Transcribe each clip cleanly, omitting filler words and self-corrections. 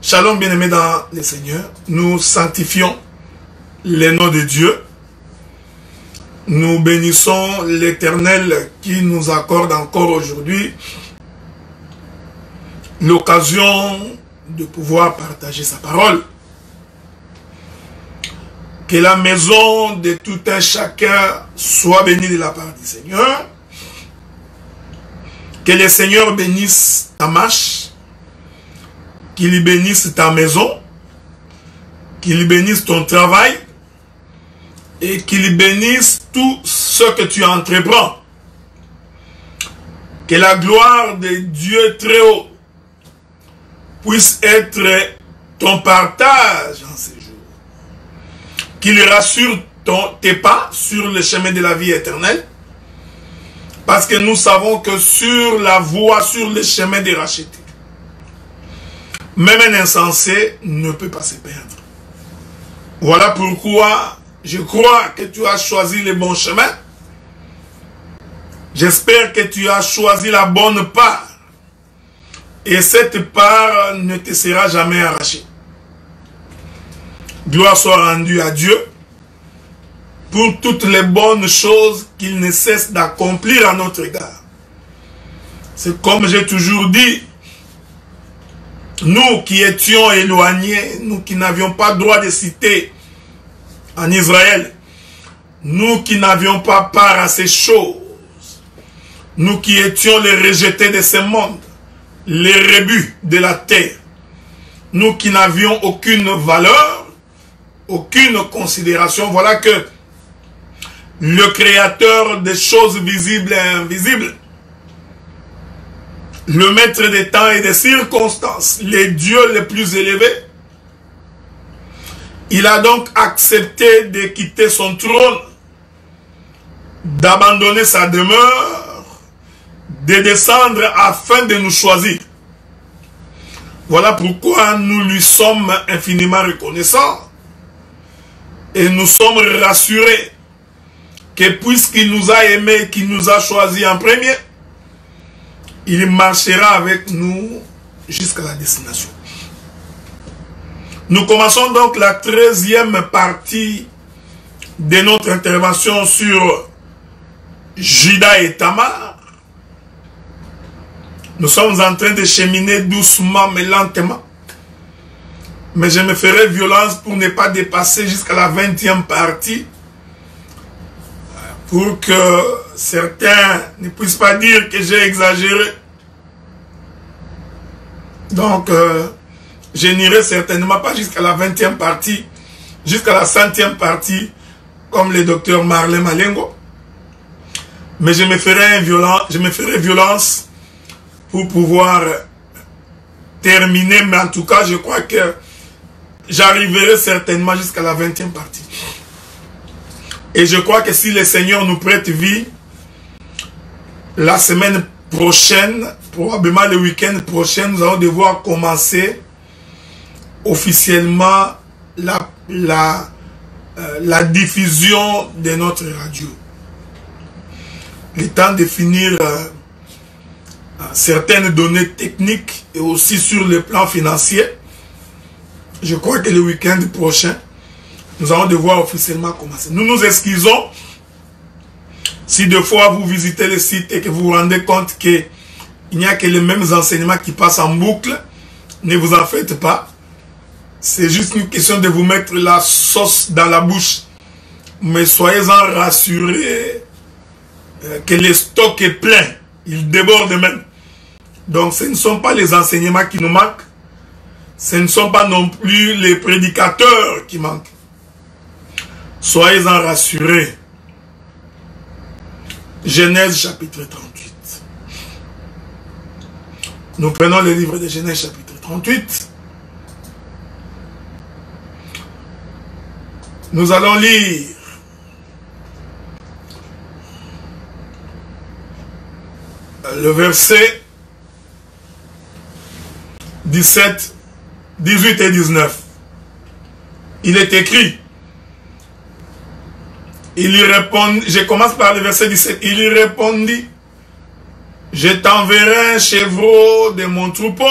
Shalom bien-aimés dans le Seigneur, nous sanctifions les noms de Dieu. Nous bénissons l'Éternel qui nous accorde encore aujourd'hui l'occasion de pouvoir partager sa parole. Que la maison de tout un chacun soit bénie de la part du Seigneur. Que le Seigneur bénisse ta marche. Qu'il bénisse ta maison, qu'il bénisse ton travail et qu'il bénisse tout ce que tu entreprends. Que la gloire de Dieu très haut puisse être ton partage en ces jours. Qu'il rassure tes pas sur le chemin de la vie éternelle. Parce que nous savons que sur la voie, sur le chemin des rachetés, même un insensé ne peut pas se perdre. Voilà pourquoi je crois que tu as choisi le bon chemin. J'espère que tu as choisi la bonne part. Et cette part ne te sera jamais arrachée. Gloire soit rendue à Dieu pour toutes les bonnes choses qu'il ne cesse d'accomplir à notre égard. C'est comme j'ai toujours dit, nous qui étions éloignés, nous qui n'avions pas droit de cité en Israël, nous qui n'avions pas part à ces choses, nous qui étions les rejetés de ce monde, les rébus de la terre, nous qui n'avions aucune valeur, aucune considération, voilà que le Créateur des choses visibles et invisibles, le maître des temps et des circonstances, le Dieu le plus élevé, il a donc accepté de quitter son trône, d'abandonner sa demeure, de descendre afin de nous choisir. Voilà pourquoi nous lui sommes infiniment reconnaissants et nous sommes rassurés que puisqu'il nous a aimés, qu'il nous a choisis en premier, il marchera avec nous jusqu'à la destination. Nous commençons donc la 13e partie de notre intervention sur Judas et Tamar. Nous sommes en train de cheminer doucement mais lentement. Mais je me ferai violence pour ne pas dépasser jusqu'à la 20e partie. Pour que certains ne puissent pas dire que j'ai exagéré. Donc, je n'irai certainement pas jusqu'à la 20e partie, jusqu'à la 100e partie, comme le docteur Marley Malengo. Mais je me ferai violence pour pouvoir terminer. Mais en tout cas, je crois que j'arriverai certainement jusqu'à la 20e partie. Et je crois que si le Seigneur nous prête vie, la semaine prochaine, probablement le week-end prochain, nous allons devoir commencer officiellement la diffusion de notre radio. Le temps de finir certaines données techniques et aussi sur le plan financier. Je crois que le week-end prochain, nous allons devoir officiellement commencer. Nous nous excusons si deux fois vous visitez le site et que vous vous rendez compte qu'il n'y a que les mêmes enseignements qui passent en boucle. Ne vous en faites pas. C'est juste une question de vous mettre la sauce dans la bouche. Mais soyez-en rassurés que le stock est plein. Il déborde même. Donc ce ne sont pas les enseignements qui nous manquent. Ce ne sont pas non plus les prédicateurs qui manquent. Soyez-en rassurés. Genèse chapitre 38. Nous prenons le livre de Genèse chapitre 38. Nous allons lire le verset 17, 18 et 19. Il est écrit. Il y répondit, je commence par le verset 17. Il y répondit, je t'enverrai un chevreau de mon troupeau.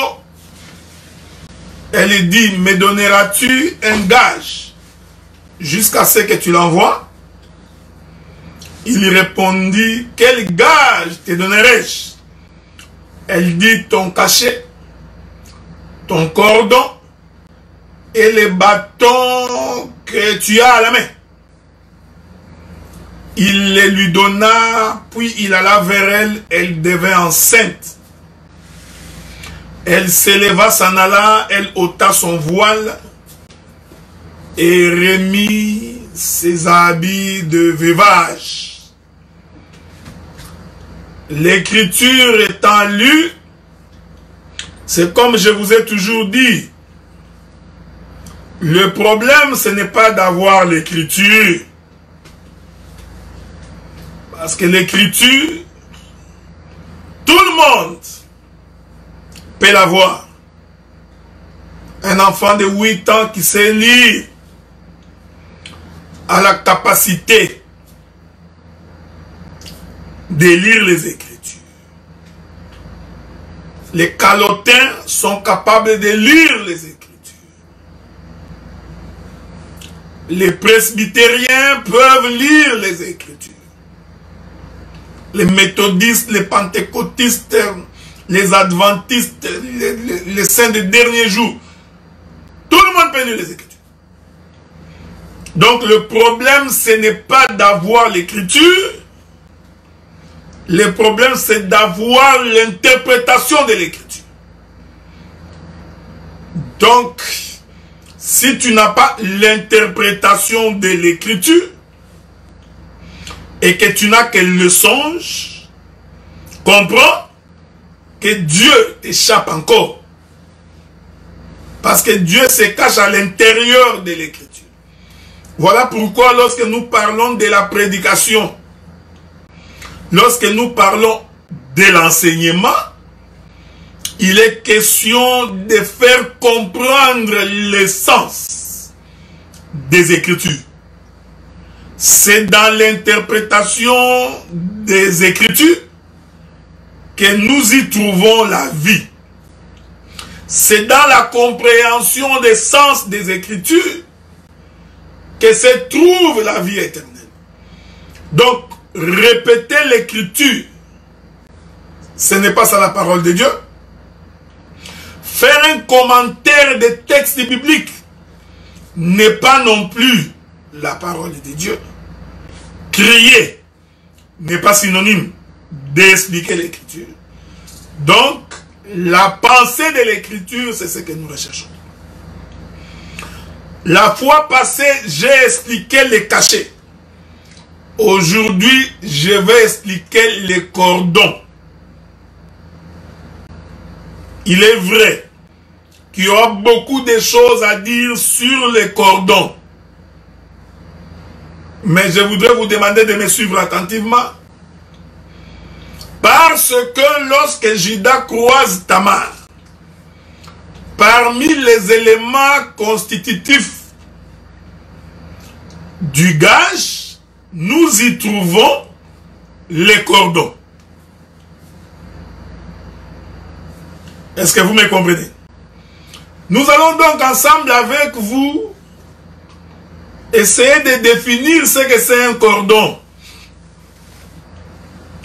Elle dit, me donneras-tu un gage jusqu'à ce que tu l'envoies? Il y répondit, quel gage te donnerai-je? Elle dit, ton cachet, ton cordon et les bâtons que tu as à la main. Il les lui donna, puis il alla vers elle devint enceinte. Elle s'éleva, s'en alla, elle ôta son voile et remit ses habits de veuvage. L'écriture étant lue, c'est comme je vous ai toujours dit, le problème ce n'est pas d'avoir l'écriture. Parce que l'écriture, tout le monde peut l'avoir. Un enfant de 8 ans qui sait lire a la capacité de lire les Écritures. Les calotins sont capables de lire les Écritures. Les presbytériens peuvent lire les Écritures. Les méthodistes, les pentecôtistes, les adventistes, les saints des derniers jours. Tout le monde peut lire les Écritures. Donc le problème, ce n'est pas d'avoir l'Écriture. Le problème, c'est d'avoir l'interprétation de l'Écriture. Donc, si tu n'as pas l'interprétation de l'Écriture, et que tu n'as que le songe, comprends que Dieu t'échappe encore. Parce que Dieu se cache à l'intérieur de l'Écriture. Voilà pourquoi lorsque nous parlons de la prédication, lorsque nous parlons de l'enseignement, il est question de faire comprendre l'essence des Écritures. C'est dans l'interprétation des Écritures que nous y trouvons la vie. C'est dans la compréhension des sens des Écritures que se trouve la vie éternelle. Donc, répéter l'Écriture, ce n'est pas ça la parole de Dieu. Faire un commentaire des textes bibliques n'est pas non plus la parole de Dieu. Crier n'est pas synonyme d'expliquer l'Écriture. Donc, la pensée de l'Écriture, c'est ce que nous recherchons. La fois passée, j'ai expliqué les cachets. Aujourd'hui, je vais expliquer les cordons. Il est vrai qu'il y aura beaucoup de choses à dire sur les cordons. Mais je voudrais vous demander de me suivre attentivement. Parce que lorsque Juda croise Tamar, parmi les éléments constitutifs du gage, nous y trouvons les cordons. Est-ce que vous me comprenez? Nous allons donc ensemble avec vous essayer de définir ce que c'est un cordon.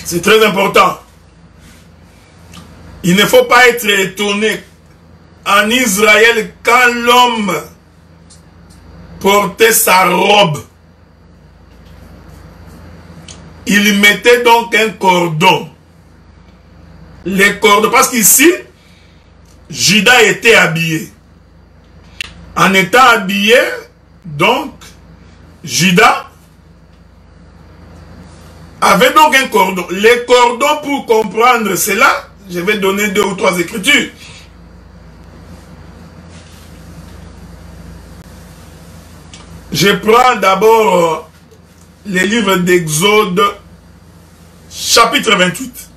C'est très important. Il ne faut pas être étonné. En Israël, quand l'homme portait sa robe, il mettait donc un cordon. Les cordons, parce qu'ici, Juda était habillé. En étant habillé, donc, Juda avait donc un cordon. Les cordons, pour comprendre cela, je vais donner 2 ou 3 écritures. Je prends d'abord les livres d'Exode, chapitre 28.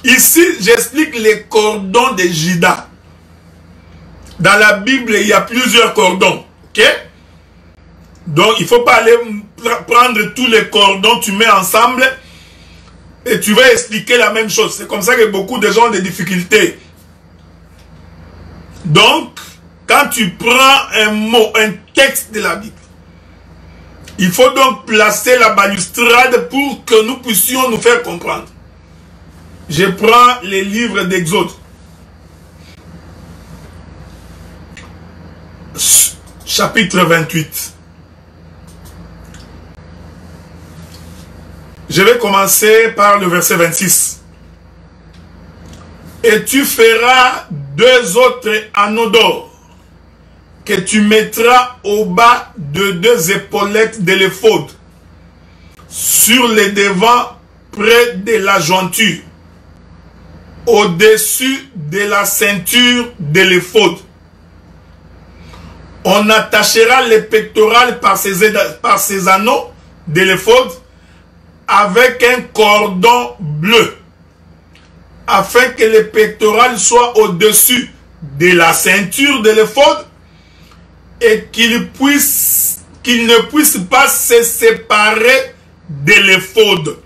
Ici, j'explique les cordons de Juda. Dans la Bible, il y a plusieurs cordons. Ok? Donc, il ne faut pas aller prendre tous les cordons, tu mets ensemble et tu vas expliquer la même chose. C'est comme ça que beaucoup de gens ont des difficultés. Donc, quand tu prends un mot, un texte de la Bible, il faut donc placer la balustrade pour que nous puissions nous faire comprendre. Je prends les livres d'Exode. Chapitre 28. Je vais commencer par le verset 26. Et tu feras 2 autres anneaux d'or que tu mettras au bas de 2 épaulettes de l'éphod, sur les devants près de la jointure, au-dessus de la ceinture de l'éphod. On attachera les pectorales par ces anneaux de l'éphod avec un cordon bleu, afin que les pectorales soient au-dessus de la ceinture de l'éphod et qu'ils ne puissent pas se séparer de l'éphod.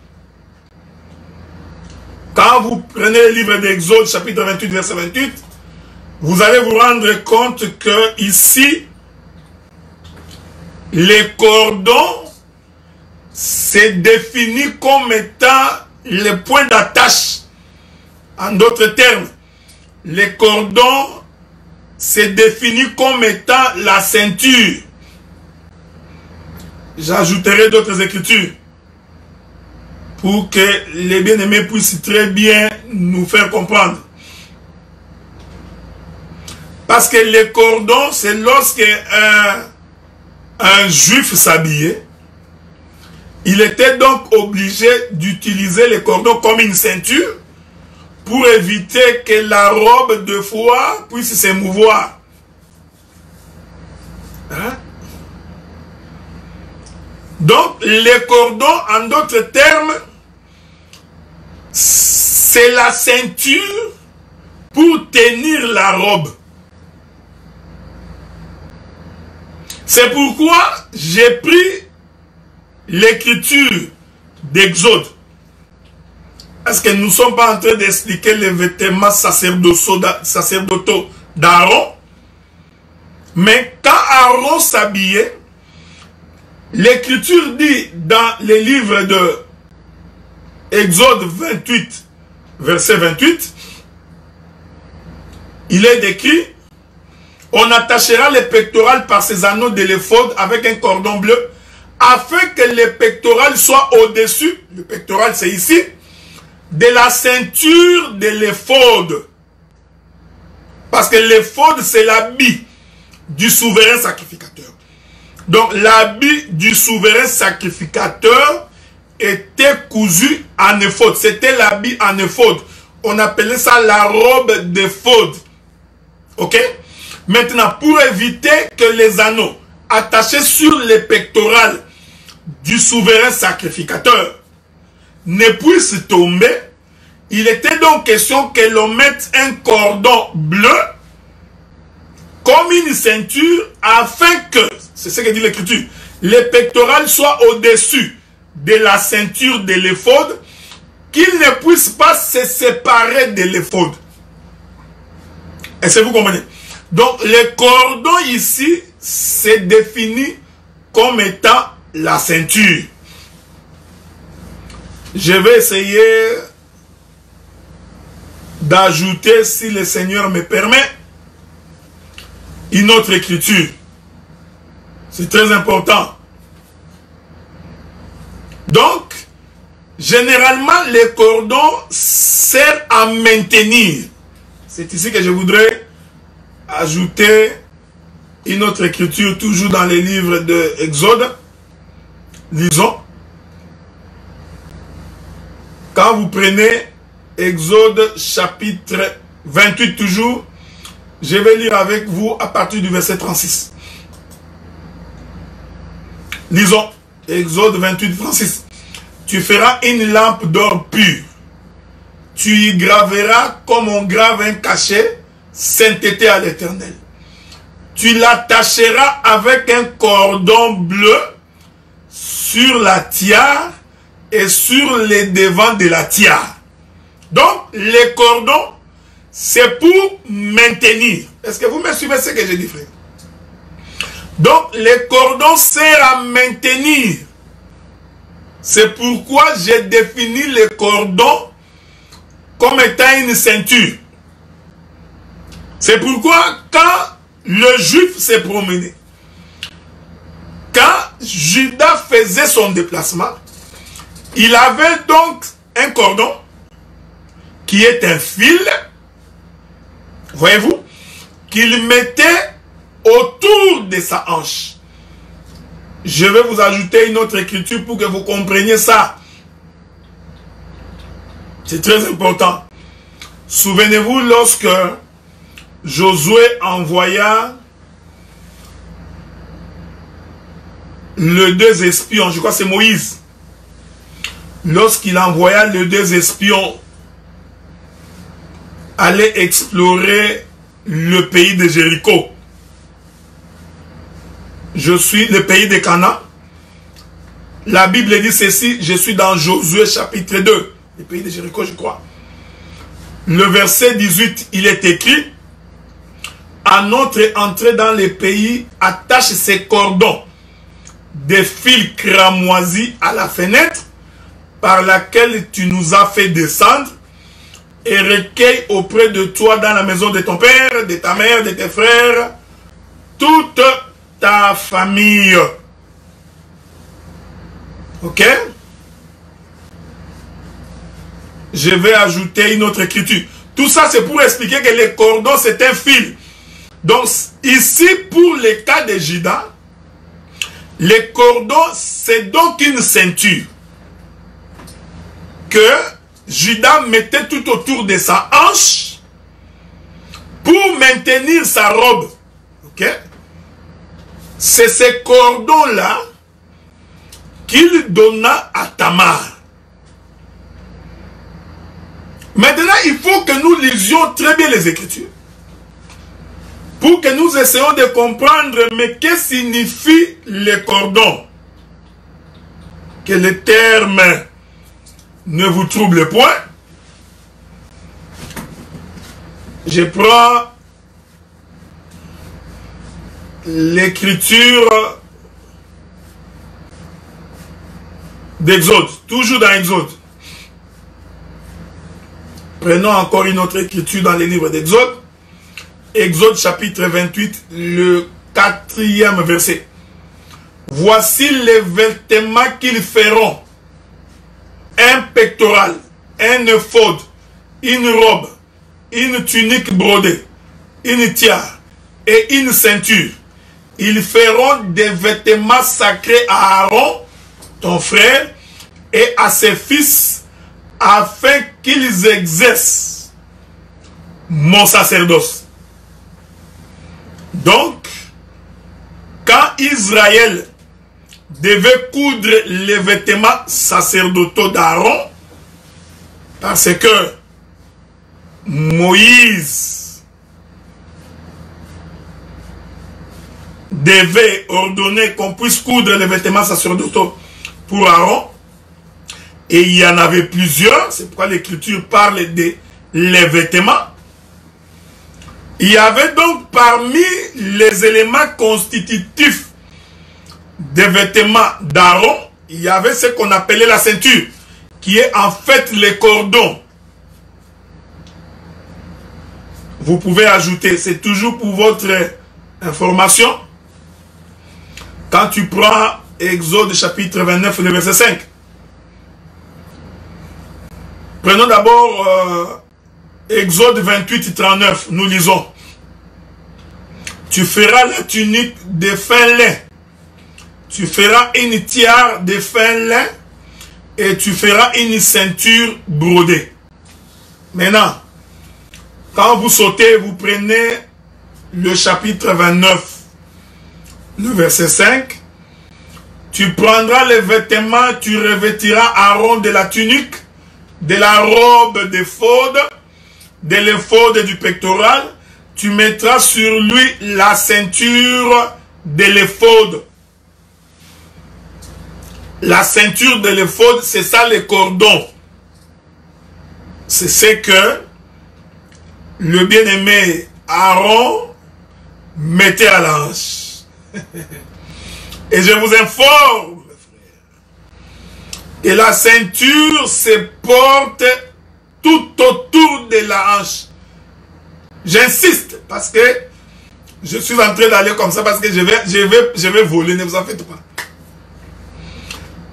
Quand vous prenez le livre d'Exode, chapitre 28, verset 28, vous allez vous rendre compte que ici, les cordons, c'est défini comme étant les points d'attache. En d'autres termes, les cordons, c'est défini comme étant la ceinture. J'ajouterai d'autres écritures pour que les bien-aimés puissent très bien nous faire comprendre. Parce que les cordons, c'est lorsque un juif s'habillait, il était donc obligé d'utiliser les cordons comme une ceinture pour éviter que la robe de foie puisse se mouvoir. Hein? Donc, les cordons, en d'autres termes, c'est la ceinture pour tenir la robe. C'est pourquoi j'ai pris l'écriture d'Exode, est-ce que nous ne sommes pas en train d'expliquer les vêtements sacerdotaux d'Aaron? Mais quand Aaron s'habillait, l'écriture dit dans les livres de Exode 28, verset 28, il est décrit: on attachera les pectorales par ses anneaux de l'éphod avec un cordon bleu, afin que les pectorales soient au-dessus, le pectoral c'est ici, de la ceinture de l'éphod. Parce que l'éphod c'est l'habit du souverain sacrificateur. Donc l'habit du souverain sacrificateur était cousu en éphod. C'était l'habit en éphod. On appelait ça la robe d'éphod. Ok? Maintenant, pour éviter que les anneaux attachés sur les pectorales du souverain sacrificateur ne puissent tomber, il était donc question que l'on mette un cordon bleu comme une ceinture afin que, c'est ce que dit l'écriture, les pectorales soient au-dessus de la ceinture de l'éphod, qu'ils ne puissent pas se séparer de l'éphod. Est-ce que vous comprenez? Donc, le cordon ici, c'est défini comme étant la ceinture. Je vais essayer d'ajouter, si le Seigneur me permet, une autre écriture. C'est très important. Donc, généralement, le cordon sert à maintenir. C'est ici que je voudrais ajouter une autre écriture, toujours dans les livres de Exode. Lisons. Quand vous prenez Exode chapitre 28 toujours, je vais lire avec vous à partir du verset 36. Lisons. Exode 28, 36. Tu feras une lampe d'or pur. Tu y graveras comme on grave un cachet, sainteté à l'Éternel. Tu l'attacheras avec un cordon bleu sur la tiare et sur les devants de la tiare. Donc, les cordons, c'est pour maintenir. Est-ce que vous me suivez ce que je dis, frère? Donc, les cordons servent à maintenir. C'est pourquoi j'ai défini les cordons comme étant une ceinture. C'est pourquoi quand le juif s'est promené, quand Judas faisait son déplacement, il avait donc un cordon qui est un fil, voyez-vous, qu'il mettait autour de sa hanche. Je vais vous ajouter une autre écriture pour que vous compreniez ça. C'est très important. Souvenez-vous lorsque Josué envoya les deux espions, je crois que c'est Moïse, lorsqu'il envoya les deux espions aller explorer le pays de Jéricho. Je suis le pays de Canaan. La Bible dit ceci, je suis dans Josué chapitre 2, le pays de Jéricho, je crois. Le verset 18, il est écrit: à notre entrée dans le pays, attache ces cordons des fils cramoisis à la fenêtre par laquelle tu nous as fait descendre, et recueille auprès de toi dans la maison de ton père, de ta mère, de tes frères, toute ta famille. Ok? Je vais ajouter une autre écriture. Tout ça, c'est pour expliquer que les cordons, c'est un fil. Donc, ici, pour le cas de Judas, les cordons, c'est donc une ceinture que Judas mettait tout autour de sa hanche pour maintenir sa robe. Ok? C'est ces cordons-là qu'il donna à Tamar. Maintenant, il faut que nous lisions très bien les Écritures pour que nous essayions de comprendre mais que signifie les cordons. que les termes ne vous troublent point. Je prends l'écriture d'Exode, toujours dans Exode. Prenons encore une autre écriture dans les livres d'Exode. Exode chapitre 28, le 4e verset. Voici les vêtements qu'ils feront. Un pectoral, un éphod, une robe, une tunique brodée, une tiare et une ceinture. Ils feront des vêtements sacrés à Aaron, ton frère, et à ses fils, afin qu'ils exercent mon sacerdoce. Donc, quand Israël devait coudre les vêtements sacerdotaux d'Aaron, parce que Moïse devait ordonner qu'on puisse coudre les vêtements sacerdotaux pour Aaron, et il y en avait plusieurs, c'est pourquoi l'Écriture parle des vêtements. Il y avait donc parmi les éléments constitutifs des vêtements d'Aaron, il y avait ce qu'on appelait la ceinture, qui est en fait les cordons. Vous pouvez ajouter, c'est toujours pour votre information, quand tu prends Exode chapitre 29, le verset 5. Prenons d'abord Exode 28, 39, nous lisons. Tu feras la tunique de fin lin. Tu feras une tiare de fin lin et tu feras une ceinture brodée. Maintenant, quand vous sautez, vous prenez le chapitre 29, le verset 5. Tu prendras les vêtements, tu revêtiras Aaron de la tunique, de la robe d'éphod, de l'éphod du pectoral. Tu mettras sur lui la ceinture de l'éphod. La ceinture de l'éphod, c'est ça les cordons. C'est ce que le bien-aimé Aaron mettait à la hanche. Et je vous informe, que la ceinture se porte tout autour de la hanche. J'insiste, parce que je suis en train d'aller comme ça, parce que je vais voler, ne vous en faites pas.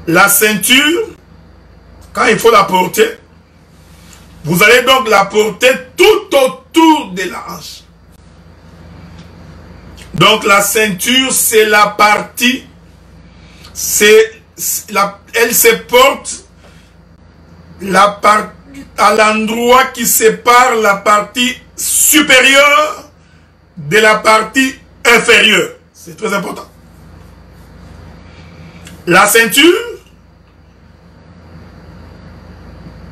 La ceinture, quand il faut la porter, vous allez donc la porter tout autour de la hanche. Donc la ceinture, c'est la partie, elle se porte à l'endroit qui sépare la partie supérieure de la partie inférieure. C'est très important. La ceinture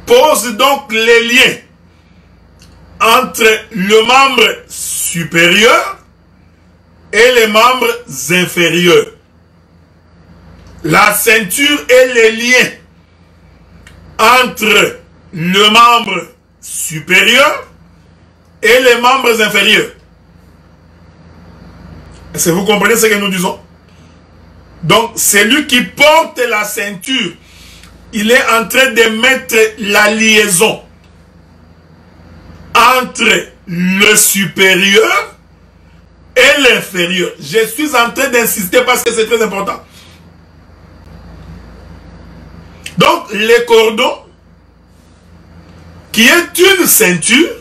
pose donc les liens entre le membre supérieur et les membres inférieurs. La ceinture est le lien entre le membre supérieur et les membres inférieurs. Est-ce que vous comprenez ce que nous disons? Donc, celui qui porte la ceinture, il est en train de mettre la liaison entre le supérieur et l'inférieur. Je suis en train d'insister parce que c'est très important. Donc, les cordons, qui est une ceinture,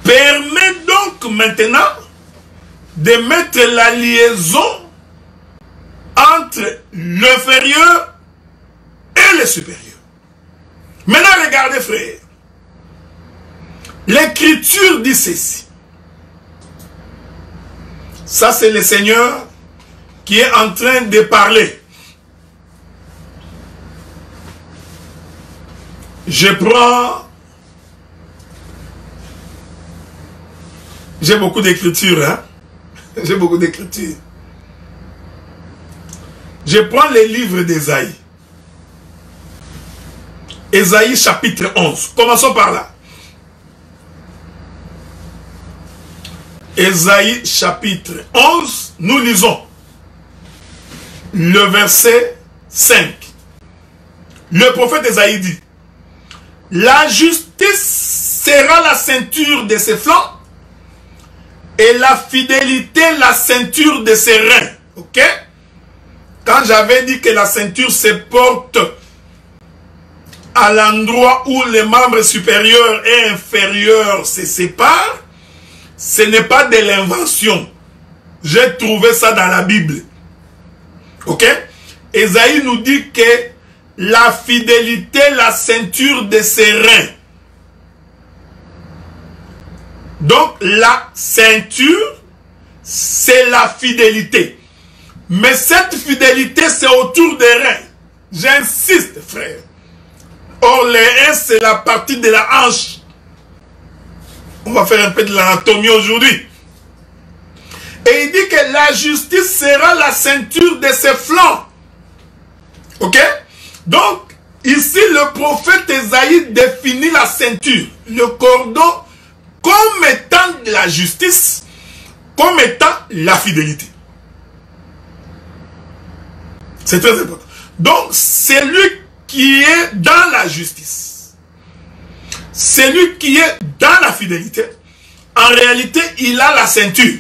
permet donc maintenant de mettre la liaison entre l'inférieur et le supérieur. Maintenant, regardez, frère. L'Écriture dit ceci. Ça, c'est le Seigneur qui est en train de parler. Je prends... J'ai beaucoup d'écriture, hein? J'ai beaucoup d'écriture. Je prends les livres d'Ésaïe. Ésaïe chapitre 11. Commençons par là. Ésaïe chapitre 11, nous lisons le verset 5. Le prophète Ésaïe dit: la justice sera la ceinture de ses flancs et la fidélité la ceinture de ses reins. Ok? Quand j'avais dit que la ceinture se porte à l'endroit où les membres supérieurs et inférieurs se séparent, ce n'est pas de l'invention. J'ai trouvé ça dans la Bible. Ok? Ésaïe nous dit que la fidélité, la ceinture de ses reins. Donc, la ceinture, c'est la fidélité. Mais cette fidélité, c'est autour des reins. J'insiste, frère. Or, les reins, c'est la partie de la hanche. On va faire un peu de l'anatomie aujourd'hui. Et il dit que la justice sera la ceinture de ses flancs. Ok? Donc, ici, le prophète Ésaïe définit la ceinture, le cordon, comme étant la justice, comme étant la fidélité. C'est très important. Donc, c'est lui qui est dans la justice. Celui qui est dans la fidélité, en réalité, il a la ceinture.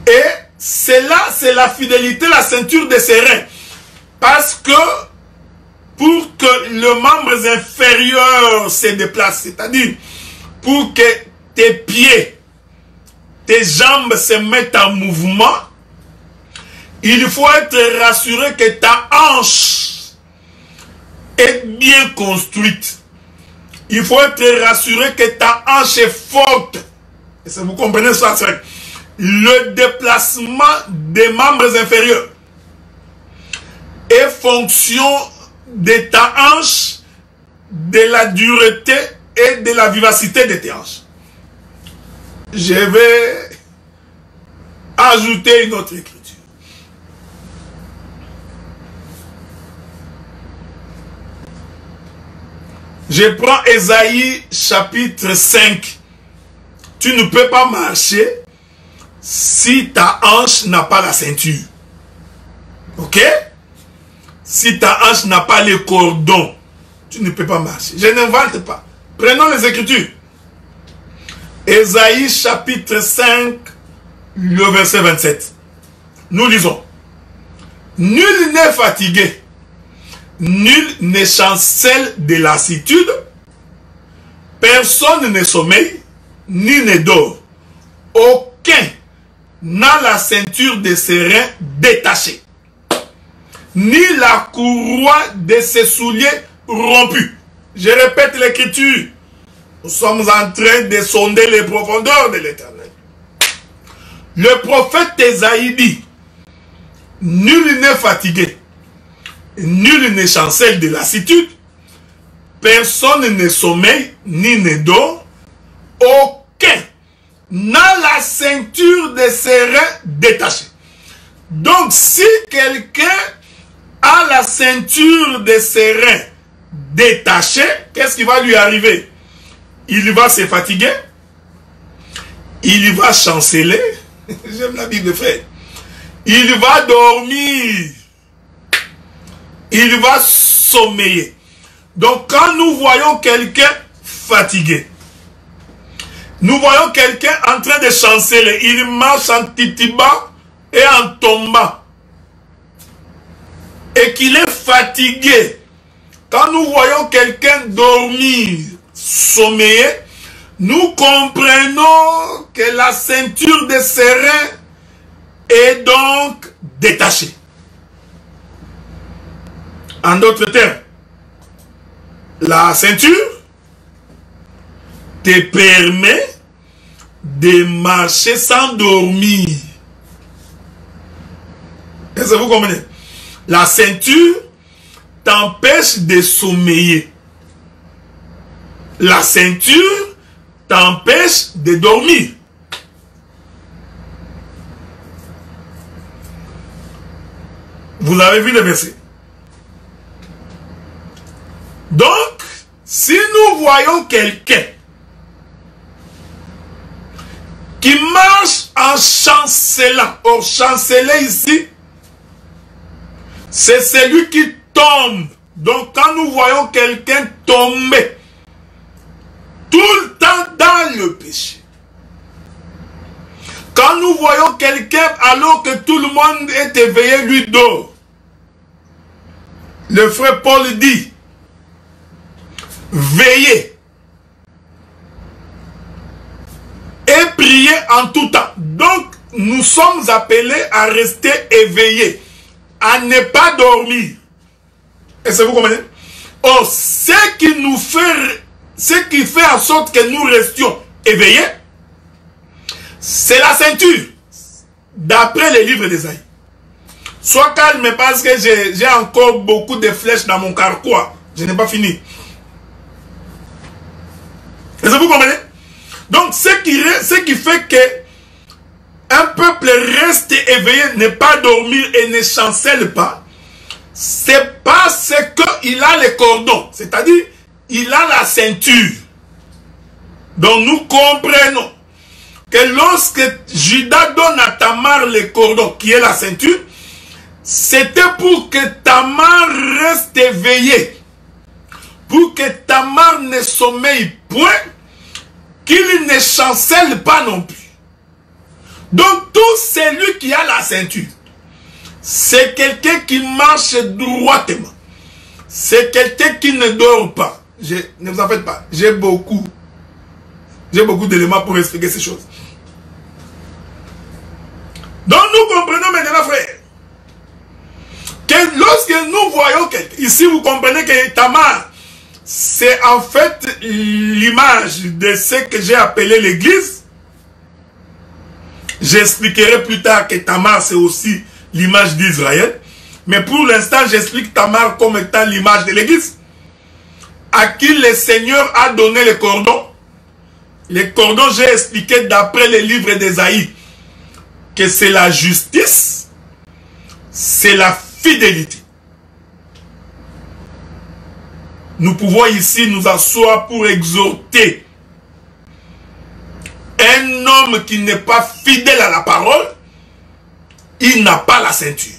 Et cela, c'est la fidélité, la ceinture de ses reins. Parce que pour que le membre inférieur se déplace, c'est-à-dire pour que tes pieds, tes jambes se mettent en mouvement, il faut être rassuré que ta hanche est bien construite. Il faut être rassuré que ta hanche est forte. Et ça, vous comprenez ça, c'est le déplacement des membres inférieurs est fonction de ta hanche, de la dureté et de la vivacité de tes hanches. Je vais ajouter une autre écriture. Je prends Ésaïe chapitre 5. Tu ne peux pas marcher si ta hanche n'a pas la ceinture. Ok? Si ta hanche n'a pas les cordons, tu ne peux pas marcher. Je n'invente pas. Prenons les Écritures. Ésaïe chapitre 5, le verset 27. Nous lisons. Nul n'est fatigué, nul n'est chancelle de lassitude, personne ne sommeille, ni ne dort. Aucun n'a la ceinture de ses reins détachée, ni la courroie de ses souliers rompue. Je répète l'écriture. Nous sommes en train de sonder les profondeurs de l'Éternel. Le prophète Ésaïe dit: nul n'est fatigué, nul ne chancelle de lassitude, personne ne sommeille ni ne dort, aucun n'a la ceinture de ses reins détachée. Donc si quelqu'un a la ceinture de ses reins détachée, qu'est-ce qui va lui arriver? Il va se fatiguer, il va chanceler, j'aime la Bible, frère, il va dormir, il va sommeiller. Donc quand nous voyons quelqu'un fatigué, nous voyons quelqu'un en train de chanceler, il marche en titibant et en tombant, et qu'il est fatigué, quand nous voyons quelqu'un dormir, sommeiller, nous comprenons que la ceinture de ses reins est donc détachée. En d'autres termes, la ceinture te permet de marcher sans dormir. Est-ce que vous comprenez? La ceinture t'empêche de sommeiller. La ceinture t'empêche de dormir. Vous avez vu le verset. Donc, si nous voyons quelqu'un qui marche en chancelant, or chanceler ici, c'est celui qui tombe. Donc, quand nous voyons quelqu'un tomber, tout le temps dans le péché, quand nous voyons quelqu'un alors que tout le monde est éveillé, lui dort, le frère Paul dit, veillez et priez en tout temps. Donc, nous sommes appelés à rester éveillés, à ne pas dormir. Est-ce que vous comprenez? Or, ce qui fait en sorte que nous restions éveillés, c'est la ceinture, d'après les livres d'Ésaïe. Sois calme parce que j'ai encore beaucoup de flèches dans mon carquois. Je n'ai pas fini. Est-ce que vous comprenez? Donc, ce qui fait que un peuple reste éveillé, ne pas dormir et ne chancelle pas, c'est parce qu'il a les cordons, c'est-à-dire il a la ceinture. Donc, nous comprenons que lorsque Judas donne à Tamar les cordons, qui est la ceinture, c'était pour que Tamar reste éveillée, pour que Tamar ne sommeille point, qu'il ne chancelle pas non plus. Donc tout celui qui a la ceinture, c'est quelqu'un qui marche droitement, c'est quelqu'un qui ne dort pas. Ne vous en faites pas, j'ai beaucoup d'éléments pour expliquer ces choses. Donc nous comprenons maintenant, frère, que lorsque nous voyons quelqu'un, ici vous comprenez que Tamar, c'est en fait l'image de ce que j'ai appelé l'église. J'expliquerai plus tard que Tamar c'est aussi l'image d'Israël. Mais pour l'instant, j'explique Tamar comme étant l'image de l'église. À qui le Seigneur a donné les cordons. Les cordons, j'ai expliqué d'après les livres d'Ésaïe que c'est la justice, c'est la fidélité. Nous pouvons ici nous asseoir pour exhorter un homme qui n'est pas fidèle à la parole, il n'a pas la ceinture.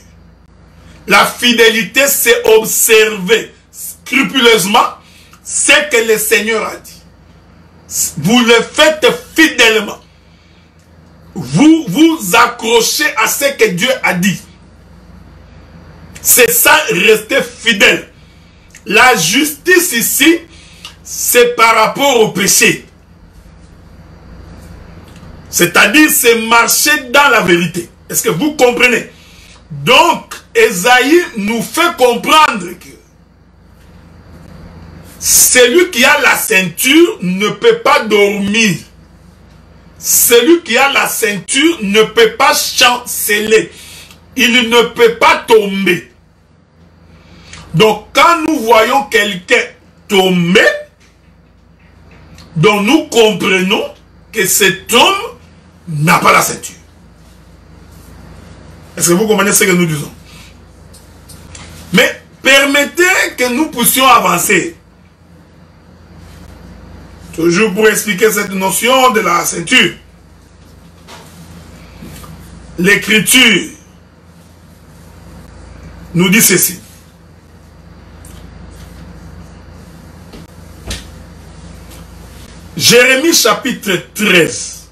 La fidélité, c'est observer scrupuleusement ce que le Seigneur a dit. Vous le faites fidèlement. Vous vous accrochez à ce que Dieu a dit. C'est ça, rester fidèle. La justice ici, c'est par rapport au péché. C'est-à-dire, c'est marcher dans la vérité. Est-ce que vous comprenez? Donc, Ésaïe nous fait comprendre que celui qui a la ceinture ne peut pas dormir. Celui qui a la ceinture ne peut pas chanceler. Il ne peut pas tomber. Donc, quand nous voyons quelqu'un tomber, donc nous comprenons que cet homme n'a pas la ceinture. Est-ce que vous comprenez ce que nous disons? Mais permettez que nous puissions avancer. Toujours pour expliquer cette notion de la ceinture. L'Écriture nous dit ceci. Jérémie chapitre 13.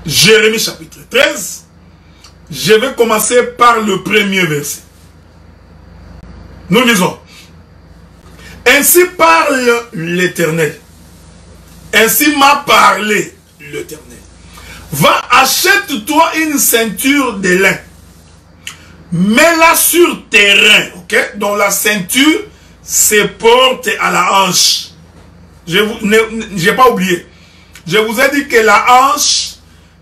Jérémie chapitre 13. Je vais commencer par le premier verset. Nous lisons. Ainsi parle l'Éternel. Ainsi m'a parlé l'Éternel. Va, achète-toi une ceinture de lin. Mets-la sur tes reins. Ok? Donc la ceinture se porte à la hanche. Je n'ai pas oublié. Je vous ai dit que la hanche,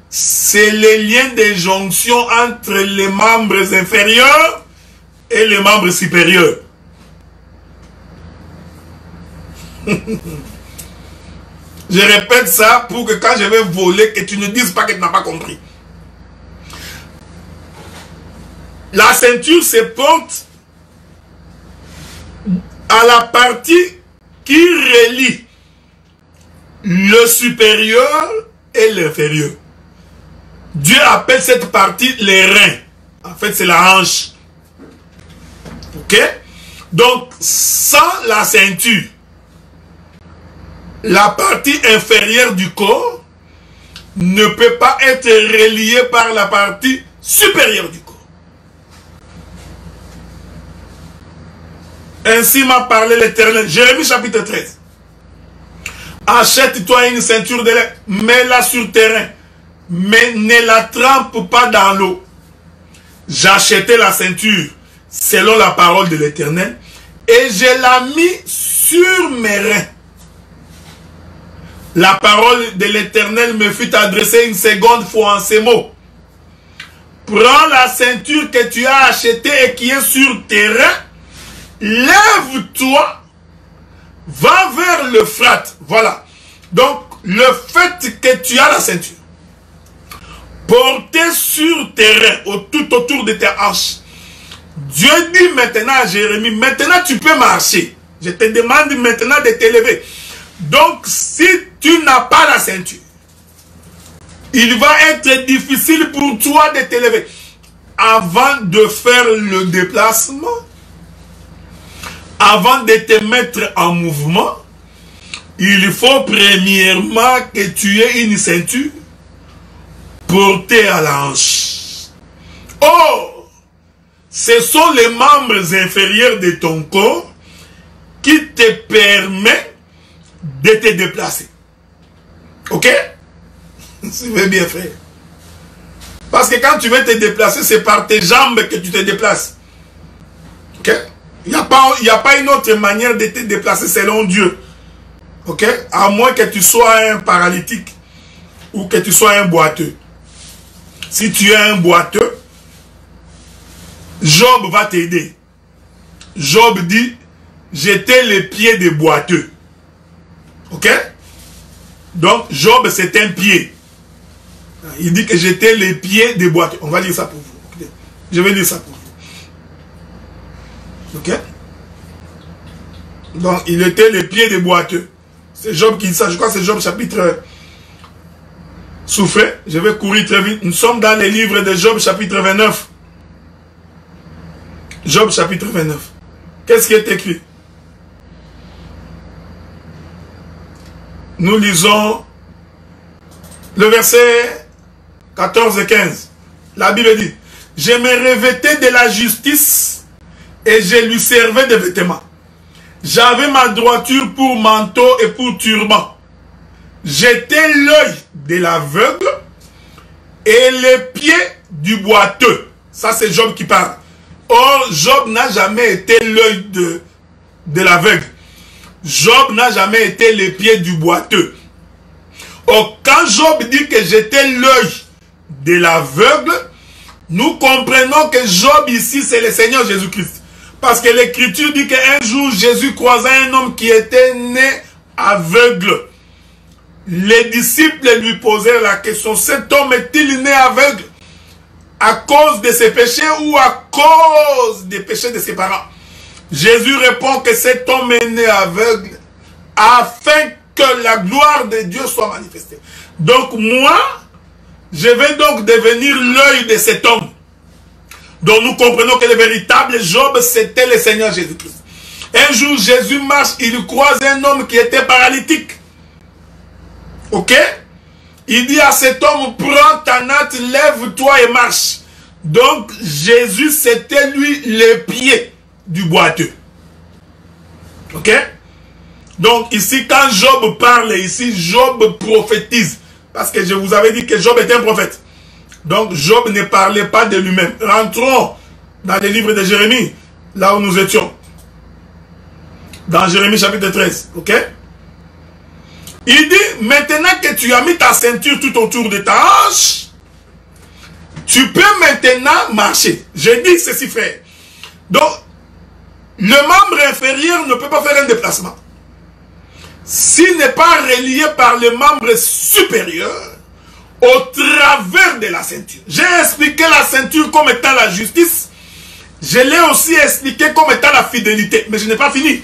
c'est le lien de jonction entre les membres inférieurs et les membres supérieurs. Je répète ça pour que quand je vais voler, que tu ne dises pas que tu n'as pas compris. La ceinture se porte à la partie qui relie le supérieur et l'inférieur. Dieu appelle cette partie les reins. En fait, c'est la hanche. Ok? Donc, sans la ceinture, la partie inférieure du corps ne peut pas être reliée par la partie supérieure du corps. Ainsi m'a parlé l'Éternel. Jérémie chapitre 13. Achète-toi une ceinture de lait, mets-la sur terrain, mais ne la trempe pas dans l'eau. J'achetai la ceinture selon la parole de l'Éternel et je l'ai mis sur mes reins. La parole de l'Éternel me fut adressée une seconde fois en ces mots. Prends la ceinture que tu as achetée et qui est sur tes reins, lève-toi, va vers l'Euphrate. Voilà. Donc, le fait que tu as la ceinture portée sur tes reins, tout autour de tes hanches, Dieu dit maintenant à Jérémie, maintenant tu peux marcher. Je te demande maintenant de t'élever. Donc, si tu n'as pas la ceinture, il va être difficile pour toi de t'élever. Avant de faire le déplacement, avant de te mettre en mouvement, il faut premièrement que tu aies une ceinture portée à la hanche. Or, ce sont les membres inférieurs de ton corps qui te permettent de te déplacer. Ok? Tu veux bien faire. Parce que quand tu veux te déplacer, c'est par tes jambes que tu te déplaces. Ok? Il n'y a pas une autre manière de te déplacer selon Dieu. Ok? À moins que tu sois un paralytique ou que tu sois un boiteux. Si tu es un boiteux, Job va t'aider. Job dit, j'étais les pieds des boiteux. Ok? Donc, Job, c'est un pied. Il dit que j'étais les pieds des boiteux. On va lire ça pour vous. Okay? Je vais lire ça pour vous. Ok? Donc, il était les pieds des boiteux. C'est Job qui dit ça. Je crois que c'est Job chapitre... Souffrez. Je vais courir très vite. Nous sommes dans les livres de Job chapitre 29. Job chapitre 29. Qu'est-ce qui est écrit? Nous lisons le verset 14 et 15. La Bible dit, je me revêtais de la justice et je lui servais de vêtements. J'avais ma droiture pour manteau et pour turban. J'étais l'œil de l'aveugle et les pieds du boiteux. Ça, c'est Job qui parle. Or, Job n'a jamais été l'œil de l'aveugle. Job n'a jamais été les pieds du boiteux. Or, quand Job dit que j'étais l'œil de l'aveugle, nous comprenons que Job ici, c'est le Seigneur Jésus-Christ. Parce que l'Écriture dit qu'un jour, Jésus croisa un homme qui était né aveugle. Les disciples lui posèrent la question, cet homme est-il né aveugle à cause de ses péchés ou à cause des péchés de ses parents? Jésus répond que cet homme est né aveugle afin que la gloire de Dieu soit manifestée. Donc moi, je vais donc devenir l'œil de cet homme. Donc nous comprenons que le véritable Job, c'était le Seigneur Jésus-Christ. Un jour, Jésus marche, il croise un homme qui était paralytique. Ok? Il dit à cet homme, prends ta natte, lève-toi et marche. Donc Jésus, c'était lui les pieds du boiteux. Ok? Donc ici, quand Job parle ici, Job prophétise. Parce que je vous avais dit que Job était un prophète. Donc Job ne parlait pas de lui-même. Rentrons dans les livres de Jérémie, là où nous étions. Dans Jérémie chapitre 13. Ok? Il dit, maintenant que tu as mis ta ceinture tout autour de ta hanche, tu peux maintenant marcher. Je dis ceci, frère. Donc, le membre inférieur ne peut pas faire un déplacement. S'il n'est pas relié par le membre supérieur, au travers de la ceinture. J'ai expliqué la ceinture comme étant la justice Je l'ai aussi expliqué comme étant la fidélité. Mais je n'ai pas fini.